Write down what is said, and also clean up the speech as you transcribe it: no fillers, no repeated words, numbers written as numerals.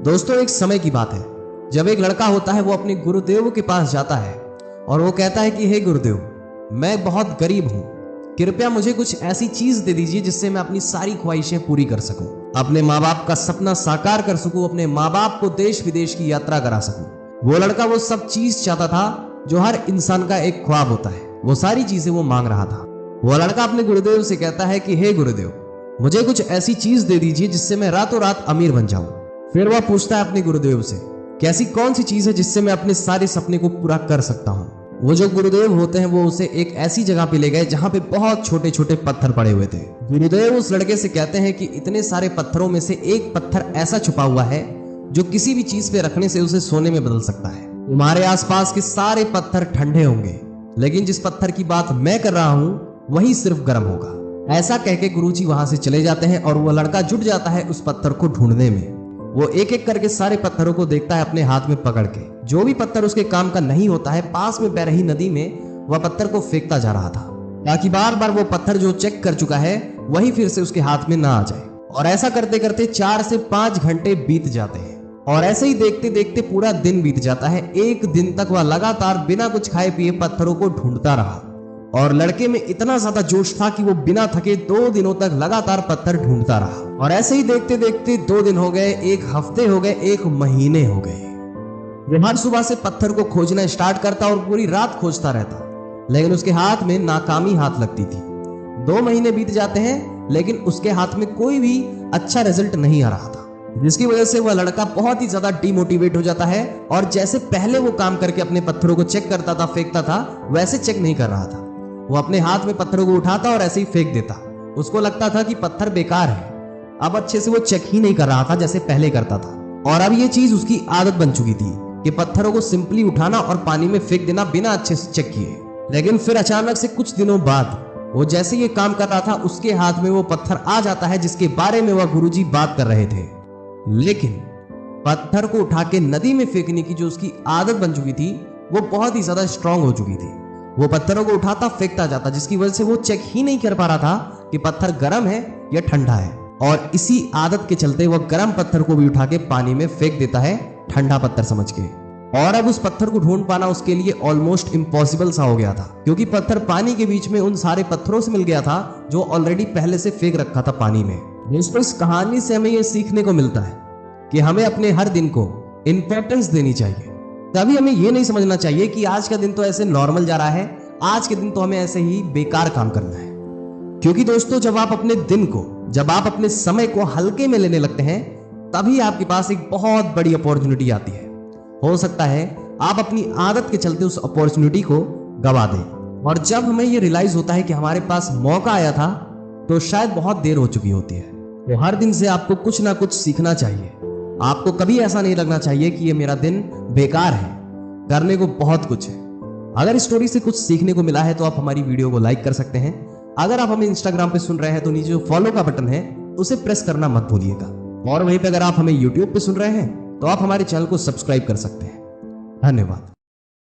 दोस्तों, एक समय की बात है जब एक लड़का होता है वो अपने गुरुदेव के पास जाता है और वो कहता है कि हे गुरुदेव, मैं बहुत गरीब हूँ, कृपया मुझे कुछ ऐसी चीज दे दीजिए जिससे मैं अपनी सारी ख्वाहिशें पूरी कर सकूं, अपने माँ बाप का सपना साकार कर सकूं, अपने माँ बाप को देश विदेश की यात्रा करा सकूं। वो लड़का वो सब चीज चाहता था जो हर इंसान का एक ख्वाब होता है। वो सारी चीजें वो मांग रहा था। वो लड़का अपने गुरुदेव से कहता है कि हे गुरुदेव, मुझे कुछ ऐसी चीज दे दीजिए जिससे मैं रातों रात अमीर बन जाऊं। फिर वह पूछता है अपने गुरुदेव से कि ऐसी कौन सी चीज है जिससे मैं अपने सारे सपने को पूरा कर सकता हूँ। वो जो गुरुदेव होते हैं वो उसे एक ऐसी जगह पे ले गए जहाँ पे बहुत छोटे छोटे पत्थर पड़े हुए थे। गुरुदेव उस लड़के से कहते हैं कि इतने सारे पत्थरों में से एक पत्थर ऐसा छुपा हुआ है जो किसी भी चीज पे रखने से उसे सोने में बदल सकता है। तुम्हारे आसपास के सारे पत्थर ठंडे होंगे, लेकिन जिस पत्थर की बात मैं कर रहा हूँ वही सिर्फ गर्म होगा। ऐसा कह के गुरुजी वहां से चले जाते हैं और वो लड़का जुट जाता है उस पत्थर को ढूंढने में। वो एक एक करके सारे पत्थरों को देखता है अपने हाथ में पकड़ के। जो भी पत्थर उसके काम का नहीं होता है, पास में बह रही नदी में वह पत्थर को फेंकता जा रहा था ताकि बार बार वो पत्थर जो चेक कर चुका है वही फिर से उसके हाथ में ना आ जाए। और ऐसा करते करते 4 से 5 घंटे बीत जाते हैं और ऐसे ही देखते देखते पूरा दिन बीत जाता है। एक दिन तक वह लगातार बिना कुछ खाए पिए पत्थरों को ढूंढता रहा और लड़के में इतना ज्यादा जोश था कि वो बिना थके 2 दिनों तक लगातार पत्थर ढूंढता रहा। और ऐसे ही देखते देखते 2 दिन हो गए, 1 हफ्ते हो गए, 1 महीने हो गए। वो हर सुबह से पत्थर को खोजना स्टार्ट करता और पूरी रात खोजता रहता, लेकिन उसके हाथ में नाकामी हाथ लगती थी। 2 महीने बीत जाते हैं लेकिन उसके हाथ में कोई भी अच्छा रिजल्ट नहीं आ रहा था, जिसकी वजह से वह लड़का बहुत ही ज्यादा डिमोटिवेट हो जाता है और जैसे पहले वो काम करके अपने पत्थरों को चेक करता था, फेंकता था, वैसे चेक नहीं कर रहा था। वो अपने हाथ में पत्थरों को उठाता और ऐसे ही फेंक देता। उसको लगता था कि पत्थर बेकार है, अब अच्छे से वो चेक ही नहीं कर रहा था जैसे पहले करता था। और अब ये चीज उसकी आदत बन चुकी थी कि पत्थरों को सिंपली उठाना और पानी में फेंक देना बिना अच्छे से चेक किए। लेकिन फिर अचानक से कुछ दिनों बाद वो जैसे ये काम कर रहा था, उसके हाथ में वो पत्थर आ जाता है जिसके बारे में वह गुरुजी बात कर रहे थे। लेकिन पत्थर को उठा के नदी में फेंकने की जो उसकी आदत बन चुकी थी वो बहुत ही ज्यादा स्ट्रांग हो चुकी थी। वो पत्थरों को उठाता फेंकता जाता, जिसकी वजह से वो चेक ही नहीं कर पा रहा था कि पत्थर गर्म है या ठंडा है। और इसी आदत के चलते वह गर्म पत्थर को भी उठा के पानी में फेंक देता है, ठंडा पत्थर समझ के। और अब उस पत्थर को ढूंढ पाना उसके लिए ऑलमोस्ट इम्पॉसिबल सा हो गया था, क्योंकि पत्थर पानी के बीच में उन सारे पत्थरों से मिल गया था जो ऑलरेडी पहले से फेंक रखा था पानी में। दोस्तों, इस कहानी से हमें यह सीखने को मिलता है कि हमें अपने हर दिन को इंपॉर्टेंस देनी चाहिए। तभी हमें यह नहीं समझना चाहिए कि आज का दिन तो ऐसे नॉर्मल जा रहा है, आज के दिन तो हमें ऐसे ही बेकार काम करना है। क्योंकि दोस्तों, जब आप अपने दिन को, जब आप अपने समय को हल्के में लेने लगते हैं, तभी आपके पास एक बहुत बड़ी अपॉर्चुनिटी आती है। हो सकता है आप अपनी आदत के चलते उस अपॉर्चुनिटी को गवा दें। और जब हमें यह रियलाइज होता है कि हमारे पास मौका आया था, तो शायद बहुत देर हो चुकी होती है। तो हर दिन से आपको कुछ ना कुछ सीखना चाहिए। आपको कभी ऐसा नहीं लगना चाहिए कि ये मेरा दिन बेकार है, करने को बहुत कुछ है। अगर इस स्टोरी से कुछ सीखने को मिला है तो आप हमारी वीडियो को लाइक कर सकते हैं। अगर आप हमें इंस्टाग्राम पे सुन रहे हैं तो नीचे जो फॉलो का बटन है उसे प्रेस करना मत भूलिएगा। और वहीं पे अगर आप हमें यूट्यूब पे सुन रहे हैं तो आप हमारे चैनल को सब्सक्राइब कर सकते हैं। धन्यवाद।